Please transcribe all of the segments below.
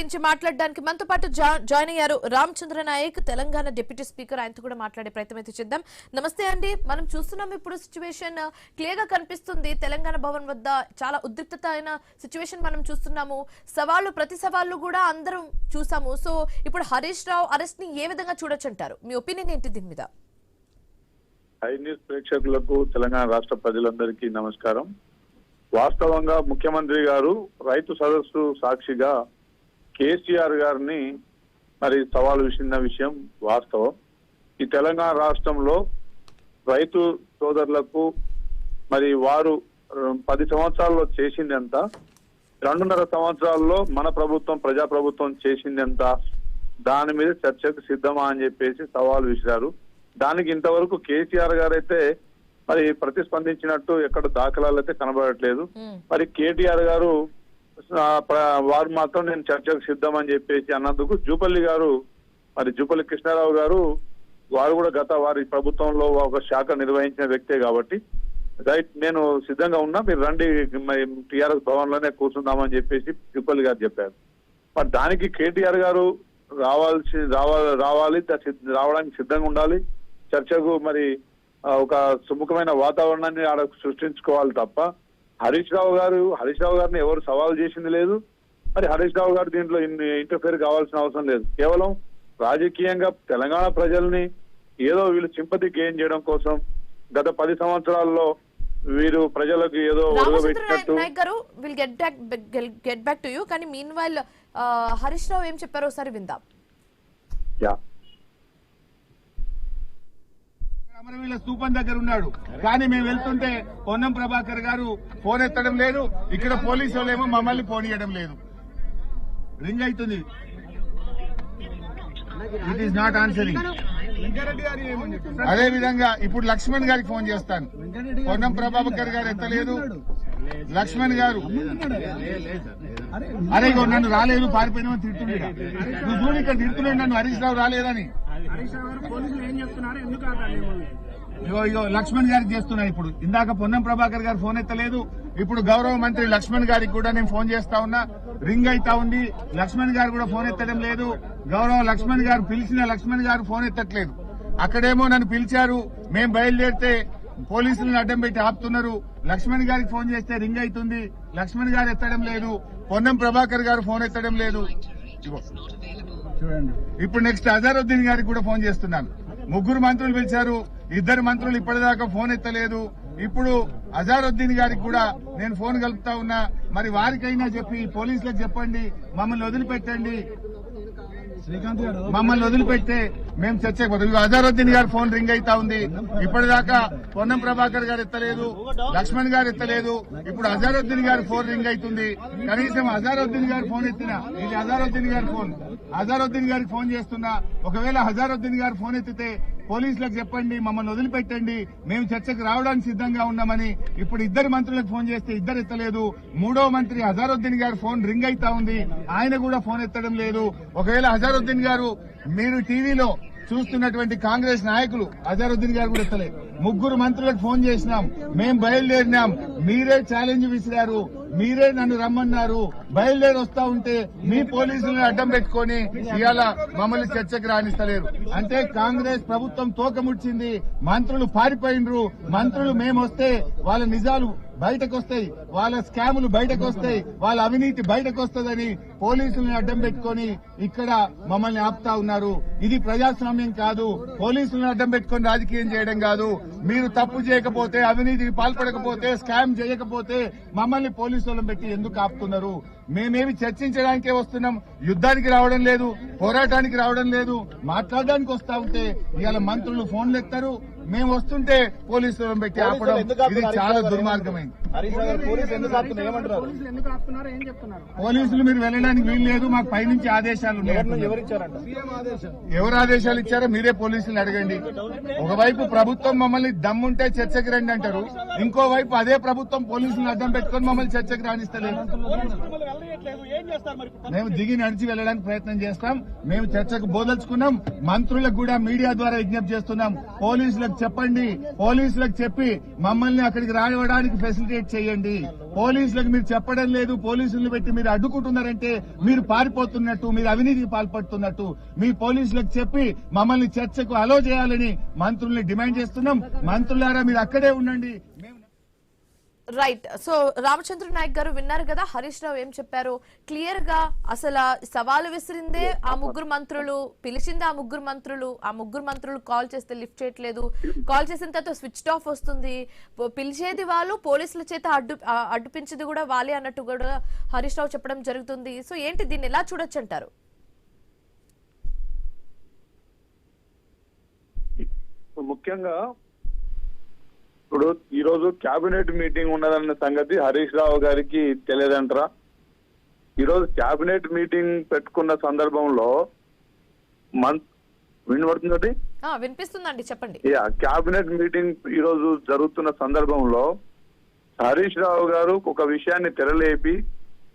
సంబంధించి మాట్లాడడానికి మనతో పాటు జాయిన్ అయ్యారు రామచంద్ర నాయక్, తెలంగాణ డిప్యూటీ స్పీకర్. ఆయనతో కూడా మాట్లాడే ప్రయత్నం అయితే చేద్దాం. నమస్తే అండి. మనం చూస్తున్నాం ఇప్పుడు సిచ్యువేషన్ క్లియర్ గా కనిపిస్తుంది. తెలంగాణ భవన్ వద్ద చాలా ఉద్రిక్తత అయిన సిచ్యువేషన్ మనం చూస్తున్నాము. సవాళ్లు ప్రతి సవాళ్లు కూడా అందరం చూసాము. సో ఇప్పుడు హరీష్ రావు అరెస్ట్ ని ఏ విధంగా చూడొచ్చు అంటారు? మీ ఒపీనియన్ ఏంటి దీని మీద? హై న్యూస్ ప్రేక్షకులకు, తెలంగాణ రాష్ట్ర ప్రజలందరికీ నమస్కారం. వాస్తవంగా ముఖ్యమంత్రి గారు రైతు సదస్సు సాక్షిగా కేసీఆర్ గారిని మరి సవాలు విసిరిన విషయం వాస్తవం. ఈ తెలంగాణ రాష్ట్రంలో రైతు సోదరులకు మరి వారు 10 సంవత్సరాల్లో చేసింది ఎంత, 2.5 సంవత్సరాల్లో మన ప్రభుత్వం ప్రజాప్రభుత్వం చేసింది ఎంత, దాని మీద చర్చకు సిద్ధమా అని చెప్పేసి సవాలు విసిరారు. దానికి ఇంతవరకు కేసీఆర్ గారు అయితే మరి ప్రతిస్పందించినట్టు ఎక్కడ దాఖలాలు అయితే కనబడట్లేదు. మరి కేటీఆర్ గారు వారు మాత్రం నేను చర్చకు సిద్ధం అని చెప్పేసి అన్నందుకు జూపల్లి గారు, మరి జూపల్లి కృష్ణారావు గారు, వారు కూడా వారి ప్రభుత్వంలో ఒక శాఖ నిర్వహించిన వ్యక్తే కాబట్టి రైట్ నేను సిద్ధంగా ఉన్నా, మీరు రండి టీఆర్ఎస్ భవన్ లోనే కూర్చుందామని చెప్పేసి జూపల్లి గారు చెప్పారు. మరి దానికి కేటీఆర్ గారు రావడానికి సిద్ధంగా ఉండాలి. చర్చకు మరి ఒక సుముఖమైన వాతావరణాన్ని ఆడ సృష్టించుకోవాలి తప్ప హరీష్ రావు గారిని ఎవరు సవాల్ చేసింది లేదు. మరి హరీష్ రావు గారు దీంట్లో ఇంటర్ఫేర్ కావాల్సిన అవసరం లేదు. కేవలం రాజకీయంగా తెలంగాణ ప్రజల్ని ఏదో వీళ్ళు సింపతి గెయిన్ చేయడం కోసం గత 10 సంవత్సరాల్లో వీరు ప్రజలకు ఏదో ఒరగబెట్టినట్టు. కానీ మీన్ వైల్ హరీష్ రావు ఏం చెప్పారో ఒకసారి విందాం. అమరవీళ్ళ స్తూపం దగ్గర ఉన్నాడు, కానీ మేము వెళ్తుంటే పొన్నం ప్రభాకర్ గారు ఫోన్ ఎత్తడం లేదు. ఇక్కడ పోలీసు వాళ్ళేమో మమ్మల్ని పోనీయడం లేదు. రింగ్ అవుతుంది, ఇట్ ఈస్ నాట్ ఆన్సరింగ్. అదే విధంగా ఇప్పుడు లక్ష్మణ్ గారికి ఫోన్ చేస్తాను. పొన్నం ప్రభాకర్ గారు ఎత్తలేదు. లక్ష్మణ్ గారు అరే నన్ను రాలేదు, పారిపోయినా తిడుతుండగా నువ్వు చూడు, ఇక్కడ తిడుతున్నాడు నన్ను హరీష్ రావు రాలేదని. ఇగో లక్ష్మణ్ గారికి చేస్తున్నా. ఇప్పుడు ఇందాక పొన్నం ప్రభాకర్ గారు ఫోన్ ఎత్తలేదు. ఇప్పుడు గౌరవ మంత్రి లక్ష్మణ్ గారికి కూడా నేను ఫోన్ చేస్తా ఉన్నా, రింగ్ అయితా ఉంది. లక్ష్మణ్ గారు కూడా ఫోన్ ఎత్తడం లేదు. గౌరవ లక్ష్మణ్ గారు పిలిచిన లక్ష్మణ్ గారు ఫోన్ ఎత్తట్లేదు. అక్కడేమో నన్ను పిలిచారు, మేము బయలుదేరితే పోలీసులను అడ్డం పెట్టి ఆపుతున్నారు. లక్ష్మణ్ గారికి ఫోన్ చేస్తే రింగ్ అవుతుంది, లక్ష్మణ్ గారు ఎత్తడం లేదు. పొన్నం ప్రభాకర్ గారు ఫోన్ ఎత్తడం లేదు. చూడండి, ఇప్పుడు నెక్స్ట్ అజారుద్దీన్ గారికి కూడా ఫోన్ చేస్తున్నాను. 3 మంత్రులు పిలిచారు, 2 మంత్రులు ఇప్పటిదాకా ఫోన్ ఎత్తలేదు. ఇప్పుడు అజారుద్దీన్ గారికి కూడా నేను ఫోన్ కలుపుతా ఉన్నా. మరి వారికైనా చెప్పి పోలీసులకు చెప్పండి, మమ్మల్ని వదిలిపెట్టండి, మమ్మల్ని వదిలిపెట్టే మేము చర్చకు పోతాం. అజారుద్దీన్ గారు ఫోన్ రింగ్ అయితా ఉంది. ఇప్పటిదాకా పొన్నం ప్రభాకర్ గారు ఎత్తలేదు, లక్ష్మణ్ గారు ఎత్తలేదు. ఇప్పుడు అజారుద్దీన్ గారు ఫోన్ రింగ్ అవుతుంది. కనీసం అజారుద్దీన్ గారు ఫోన్ ఎత్తినా, ఇది అజారుద్దీన్ గారి ఫోన్, అజారుద్దీన్ గారికి ఫోన్ చేస్తున్నా. ఒకవేళ అజారుద్దీన్ గారు ఫోన్ ఎత్తితే పోలీసులకు చెప్పండి, మమ్మల్ని వదిలిపెట్టండి, మేము చర్చకు రావడానికి సిద్ధంగా ఉన్నామని. ఇప్పుడు 2 మంత్రులకు ఫోన్ చేస్తే 2 ఎత్తలేదు. 3వ మంత్రి అజారుద్దీన్ గారు ఫోన్ రింగ్ అయితా ఉంది, ఆయన కూడా ఫోన్ ఎత్తడం లేదు. ఒకవేళ అజారుద్దీన్ గారు, మీరు టీవీలో చూస్తున్నటువంటి కాంగ్రెస్ నాయకులు, అజారుద్దీన్ గారు కూడా ఎత్తలేదు. 3 మంత్రులకు ఫోన్ చేసినాం, మేం బయలుదేరినాం, మీరే ఛాలెంజ్ విసిరారు, మీరే నన్ను రమ్మన్నారు. బయలుదేరి వస్తా ఉంటే మీ పోలీసులను అడ్డం పెట్టుకుని ఇవాళ మమ్మల్ని చర్చకు రాణిస్తలేరు. అంటే కాంగ్రెస్ ప్రభుత్వం తోకముడ్చింది, మంత్రులు పారిపోయినరు. మంత్రులు మేమొస్తే వాళ్ళ నిజాలు బయటకు వస్తాయి, వాళ్ళ స్కాములు బయటకు వస్తాయి, వాళ్ళ అవినీతి బయటకు వస్తుందని పోలీసులను అడ్డం పెట్టుకుని ఇక్కడ మమ్మల్ని ఆపుతా ఉన్నారు. ఇది ప్రజాస్వామ్యం కాదు. పోలీసులను అడ్డం పెట్టుకుని రాజకీయం చేయడం కాదు. మీరు తప్పు చేయకపోతే, అవినీతికి పాల్పడకపోతే, స్కామ్ చేయకపోతే మమ్మల్ని పోలీసులను పెట్టి ఎందుకు ఆపుతున్నారు? మేమేమి చర్చించడానికే వస్తున్నాం, యుద్ధానికి రావడం లేదు, పోరాటానికి రావడం లేదు. మాట్లాడడానికి వస్తా ఉంటే ఇవాళ మంత్రులు ఫోన్లు ఎత్తారు, మేము వస్తుంటే పోలీసులను పెట్టి ఆపడం, ఇది చాలా దుర్మార్గమైంది. పోలీసులు మీరు వెళ్ళడానికి వీలు లేదు, మాకు పైనుంచి ఆదేశాలు ఉన్నాయి. ఎవరు ఆదేశాలు ఇచ్చారో మీరే పోలీసులు అడగండి. ఒకవైపు ప్రభుత్వం మమ్మల్ని దమ్ముంటే చర్చకు రండి అంటారు, ఇంకోవైపు అదే ప్రభుత్వం పోలీసులను అడ్డం పెట్టుకుని మమ్మల్ని చర్చకు రాణిస్తలేదు. మేము దిగి నడిచి వెళ్ళడానికి ప్రయత్నం చేస్తాం. మేము చర్చకు బోదలుచుకున్నాం. మంత్రులకు కూడా మీడియా ద్వారా విజ్ఞప్తి చేస్తున్నాం, పోలీసులకు చెప్పండి, పోలీసులకు చెప్పి మమ్మల్ని అక్కడికి రావడానికి ఫెసిలిటీ ఇన్వెస్టిగేట్ చేయండి. పోలీసులకు మీరు చెప్పడం లేదు, పోలీసులు పెట్టి మీరు అడ్డుకుంటున్నారంటే మీరు పారిపోతున్నట్టు, మీరు అవినీతికి పాల్పడుతున్నట్టు. మీ పోలీసులకు చెప్పి మమ్మల్ని చర్చకు అలో చేయాలని మంత్రుల్ని డిమాండ్ చేస్తున్నాం. మంత్రులారా మీరు అక్కడే ఉండండి. రైట్. సో రామచంద్ర నాయక్ గారు విన్నారు కదా, హరీష్ రావు ఏం చెప్పారు క్లియర్ గా. అసలు సవాలు విసిరిందే ఆ ముగ్గురు మంత్రులు, పిలిచింది ఆ ముగ్గురు మంత్రులు కాల్ చేస్తే లిఫ్ట్ చేయట్లేదు, కాల్ చేసిన తర్వాత స్విచ్ ఆఫ్ వస్తుంది, పిలిచేది వాళ్ళు, పోలీసుల చేత అడ్డుపించేది కూడా వాళ్ళే అన్నట్టు కూడా హరీష్ రావు చెప్పడం జరుగుతుంది. సో ఏంటి, దీన్ని ఎలా చూడొచ్చు అంటారు? ముఖ్యంగా ఇప్పుడు ఈ రోజు కేబినెట్ మీటింగ్ ఉన్నదన్న సంగతి హరీష్ రావు గారికి తెలియదంటారా? ఈ రోజు కేబినెట్ మీటింగ్ పెట్టుకున్న సందర్భంలో వినబడుతుంది, వినిపిస్తుందండి, చెప్పండి. కేబినెట్ మీటింగ్ ఈ రోజు జరుగుతున్న సందర్భంలో హరీష్ రావు గారు ఒక విషయాన్ని తెరలేపి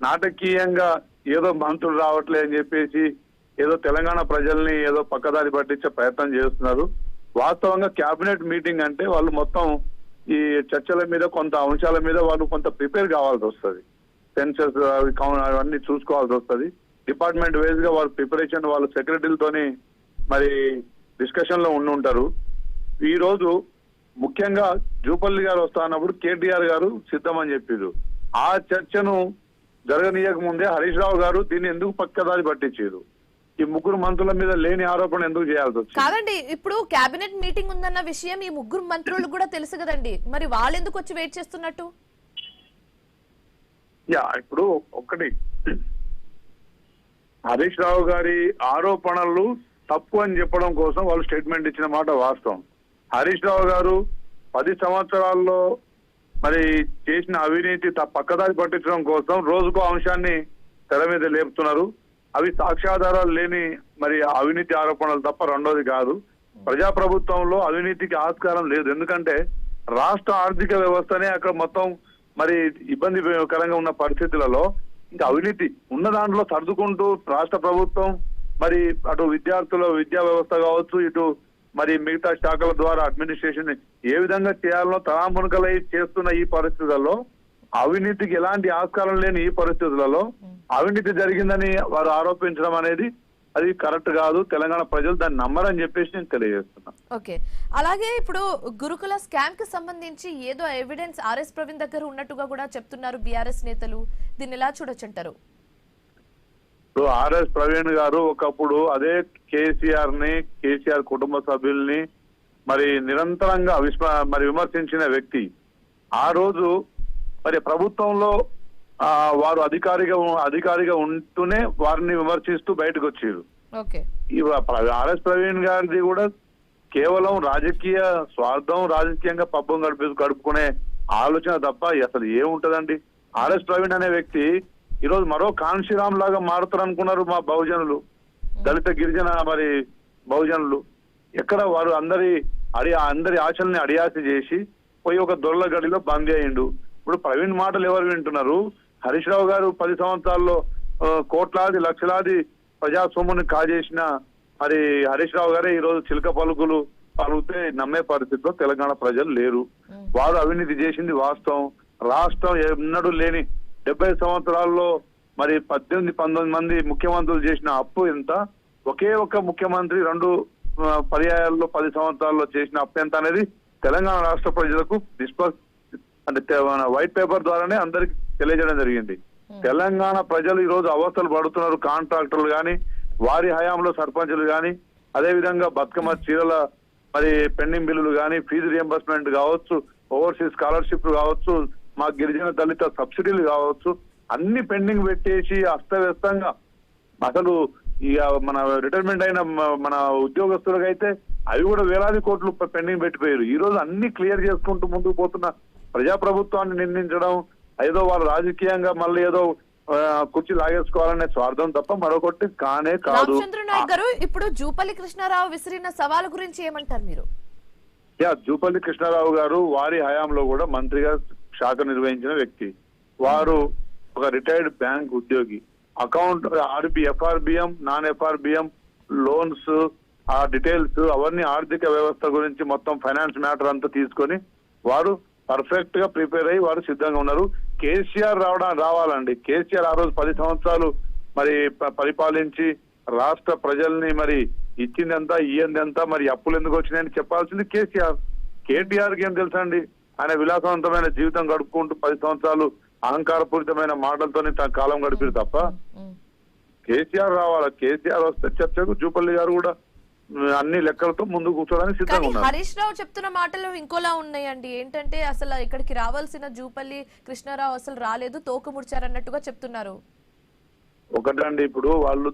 నాటకీయంగా ఏదో మంత్రులు రావట్లే అని చెప్పేసి ఏదో తెలంగాణ ప్రజల్ని ఏదో పక్కదారి పట్టించే ప్రయత్నం చేస్తున్నారు. వాస్తవంగా కేబినెట్ మీటింగ్ అంటే వాళ్ళు మొత్తం ఈ చర్చల మీద, కొంత అంశాల మీద వాళ్ళు కొంత ప్రిపేర్ కావాల్సి వస్తుంది. సెన్సస్ అవన్నీ చూసుకోవాల్సి వస్తుంది. డిపార్ట్మెంట్ వైజ్ గా వాళ్ళ ప్రిపరేషన్ వాళ్ళ సెక్రటరీలతోని మరి డిస్కషన్ లో ఉంటారు. ఈ రోజు ముఖ్యంగా జూపల్లి గారు వస్తా అన్నప్పుడు కేటీఆర్ గారు సిద్ధమని చెప్పారు. ఆ చర్చను జరగనీయక ముందే హరీష్ రావు గారు దీన్ని ఎందుకు పక్కదారి పట్టించారు? ఈ ముగ్గురు మంత్రుల మీద లేని ఆరోపణ ఎందుకు చేయాల్సి వచ్చింది? కాదండి, ఇప్పుడు కేబినెట్ మీటింగ్ ఉందన్న విషయం ఈ ముగ్గురు మంత్రులకు కూడా తెలుసు కదండి, మరి వాళ్ళు ఎందుకు వచ్చి వెయిట్ చేస్తున్నట్టు? ఇప్పుడు ఒకటి, హరీష్ రావు గారి ఆరోపణలు తప్పు అని చెప్పడం కోసం వాళ్ళు స్టేట్మెంట్ ఇచ్చిన మాట వాస్తవం. హరీష్ రావు గారు 10 సంవత్సరాల్లో మరి చేసిన అవినీతి పక్కదారి పట్టించడం కోసం రోజుకో అంశాన్ని తెర మీద లేపుతున్నారు. అవి సాక్ష్యాధారాలు లేని మరి అవినీతి ఆరోపణలు తప్ప రెండోది కాదు. ప్రజాప్రభుత్వంలో అవినీతికి ఆస్కారం లేదు. ఎందుకంటే రాష్ట్ర ఆర్థిక వ్యవస్థనే అక్కడ మొత్తం మరి ఇబ్బందికరంగా ఉన్న పరిస్థితులలో ఇంకా అవినీతి ఉన్న దాంట్లో సర్దుకుంటూ రాష్ట్ర ప్రభుత్వం మరి అటు విద్యార్థుల విద్యా వ్యవస్థ కావచ్చు, ఇటు మరి మిగతా శాఖల ద్వారా అడ్మినిస్ట్రేషన్ ఏ విధంగా చేయాలనో తలామునకలై చేస్తున్న ఈ పరిస్థితులలో, అవినీతికి ఎలాంటి ఆస్కారం లేని ఈ పరిస్థితులలో అవినీతి జరిగిందని వారు ఆరోపించడం అనేది అది కరెక్ట్ కాదు. తెలంగాణ ప్రజలు దాన్ని నమ్మరని చెప్పేసి నేను తెలియజేస్తున్నా. ఓకే, అలాగే ఇప్పుడు గురుకుల స్కామ్ కి సంబంధించి ఏదో ఎవిడెన్స్ ఆర్ఎస్ ప్రవీణ్ దగ్గర ఉన్నట్టుగా కూడా చెప్తున్నారు బీఆర్ఎస్ నేతలు. దీన్ని ఎలా చూడొచ్చంటారు? ఇప్పుడు ఆర్ఎస్ ప్రవీణ్ గారు ఒకప్పుడు అదే కేసీఆర్ కుటుంబ సభ్యుల్ని మరి నిరంతరంగా విమర్శించిన వ్యక్తి. ఆ రోజు మరి ప్రభుత్వంలో వారు అధికారిగా ఉంటూనే వారిని విమర్శిస్తూ బయటకు వచ్చారు. ఆర్ఎస్ ప్రవీణ్ గారిది కూడా కేవలం రాజకీయ స్వార్థం, రాజకీయంగా పబ్బం గడుపుకునే ఆలోచన తప్ప అసలు ఏముంటదండి? ఆర్ఎస్ ప్రవీణ్ అనే వ్యక్తి ఈ రోజు మరో కాన్షీరామ్ లాగా మారుతారనుకున్నారు మా బహుజనులు, దళిత గిరిజన మరి బహుజనులు. ఎక్కడ వారు అందరి ఆశల్ని అడియాసి చేసి పోయి ఒక దొరల గడిలో బందీ అయ్యిండు. ఇప్పుడు ప్రవీణ్ మాటలు ఎవరు వింటున్నారు? హరీష్ రావు గారు 10 సంవత్సరాల్లో కోట్లాది లక్షలాది ప్రజాస్వామ్యాన్ని కాజేసిన మరి హరీష్ రావు గారే ఈ రోజు చిలక పలుకుతే నమ్మే పరిస్థితిలో తెలంగాణ ప్రజలు లేరు. వారు అవినీతి చేసింది వాస్తవం. రాష్ట్రం ఎన్నడూ లేని 70 సంవత్సరాల్లో మరి 18-19 మంది ముఖ్యమంత్రులు చేసిన అప్పు ఎంత? ఒకే ఒక్క ముఖ్యమంత్రి 2 పర్యాయాల్లో 10 సంవత్సరాల్లో చేసిన అప్పు ఎంత అనేది తెలంగాణ రాష్ట్ర ప్రజలకు వైట్ పేపర్ ద్వారానే అందరికి తెలియజేయడం జరిగింది. తెలంగాణ ప్రజలు ఈ రోజు అవస్థలు పడుతున్నారు. కాంట్రాక్టర్లు గాని, వారి హయాంలో సర్పంచులు గాని, అదే విధంగా బతుకమ్మ చీరల మరి పెండింగ్ బిల్లులు గాని, ఫీజు రియంబర్స్మెంట్ కావచ్చు, ఓవర్సీస్ స్కాలర్షిప్ కావచ్చు, మా గిరిజన దళిత సబ్సిడీలు కావచ్చు, అన్ని పెండింగ్ పెట్టేసి అస్తవ్యస్తంగా అసలు ఇక మన రిటైర్మెంట్ అయిన మన ఉద్యోగస్తులకైతే అవి కూడా వేలాది కోట్లు పెండింగ్ పెట్టిపోయారు. ఈ రోజు అన్ని క్లియర్ చేసుకుంటూ ముందుకు పోతున్న ప్రజాప్రభుత్వాన్ని నిందించడం, ఏదో వాళ్ళు రాజకీయంగా మళ్ళీ ఏదో కుర్చీ లాగేసుకోవాలనే స్వార్థం తప్ప మరొకటి కానే కాదు. రామచంద్ర నాయక్ గారు, ఇప్పుడు జూపల్లి కృష్ణారావు విసిరిన సవాలు గురించి ఏమంటారు మీరు? జూపల్లి కృష్ణారావు గారు వారి హయాంలో కూడా మంత్రిగా శాఖ నిర్వహించిన వ్యక్తి. వారు ఒక రిటైర్డ్ బ్యాంక్ ఉద్యోగి. Account FRBM, non FRBM loans, ఆ డీటెయిల్స్ అవన్నీ ఆర్థిక వ్యవస్థ గురించి మొత్తం ఫైనాన్స్ మ్యాటర్ అంతా తీసుకొని వారు పర్ఫెక్ట్ గా ప్రిపేర్ అయ్యి వారు సిద్ధంగా ఉన్నారు. కేసీఆర్ రావాలండి. కేసీఆర్ ఆ రోజు 10 సంవత్సరాలు మరి పరిపాలించి రాష్ట్ర ప్రజల్ని మరి ఇచ్చిందంతా ఇయ్యందంతా మరి అప్పులు ఎందుకు వచ్చినాయని చెప్పాల్సింది కేసీఆర్. కేటీఆర్ కి ఏం తెలుసా అండి? ఆయన విలాసవంతమైన జీవితం గడుపుకుంటూ 10 సంవత్సరాలు అహంకారపూరితమైన మాటలతోనే తన కాలం గడిపారు తప్ప కేసీఆర్ రావాలి. కేసీఆర్ వస్తే చర్చకు జూపల్లి గారు కూడా అన్ని లెక్కలతో ముందు కూర్చోడానికి సిద్ధంగా ఉన్నారు. హరీష్ రావు చెప్తున్న మాటలు ఇంకోలా ఉన్నాయండి. ఏంటంటే అసలు ఇక్కడికి రావాల్సిన జూపల్లి కృష్ణారావు అసలు రాలేదు, తోక ముడిచారన్నట్టుగా చెప్తున్నారు. ఒకటండి, ఇప్పుడు వాళ్ళు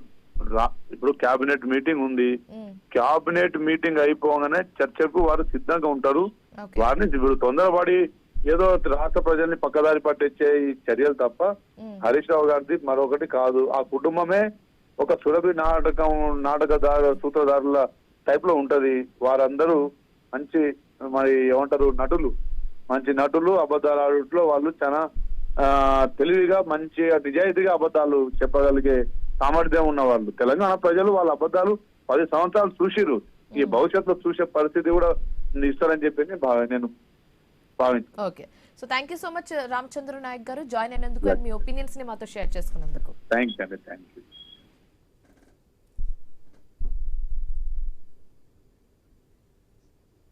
ఇప్పుడు కేబినెట్ మీటింగ్ ఉంది. కేబినెట్ మీటింగ్ అయిపోగానే చర్చకు వారు సిద్ధంగా ఉంటారు. వారిని ఇప్పుడు తొందరపడి ఏదో రాష్ట్ర ప్రజల్ని పక్కదారి పట్టించే ఈ చర్యలు తప్ప హరీష్ రావు గారిది మరొకటి కాదు. ఆ కుటుంబమే ఒక సురభి నాటకదారు సూత్రధారుల టైప్ లో ఉంటది. వారందరూ మంచి మరి ఏమంటారు మంచి నటులు. అబద్ధాలు ఆడట్లో వాళ్ళు చాలా తెలివిగా మంచిగా నిజాయితీగా అబద్ధాలు చెప్పగలిగే సామర్థ్యం ఉన్న వాళ్ళు. తెలంగాణ ప్రజలు వాళ్ళ అబద్ధాలు 10 సంవత్సరాలు చూసిరు. ఈ భవిష్యత్తులో చూసే పరిస్థితి కూడా ఇస్తారని చెప్పి నేను భావించాను. Okay, so thank you so much Ramachandra Nayak garu join అయినందుకు, మీ ఒపీనియన్స్ ని మాతో షేర్ చేసుకున్నందుకు. Thank you.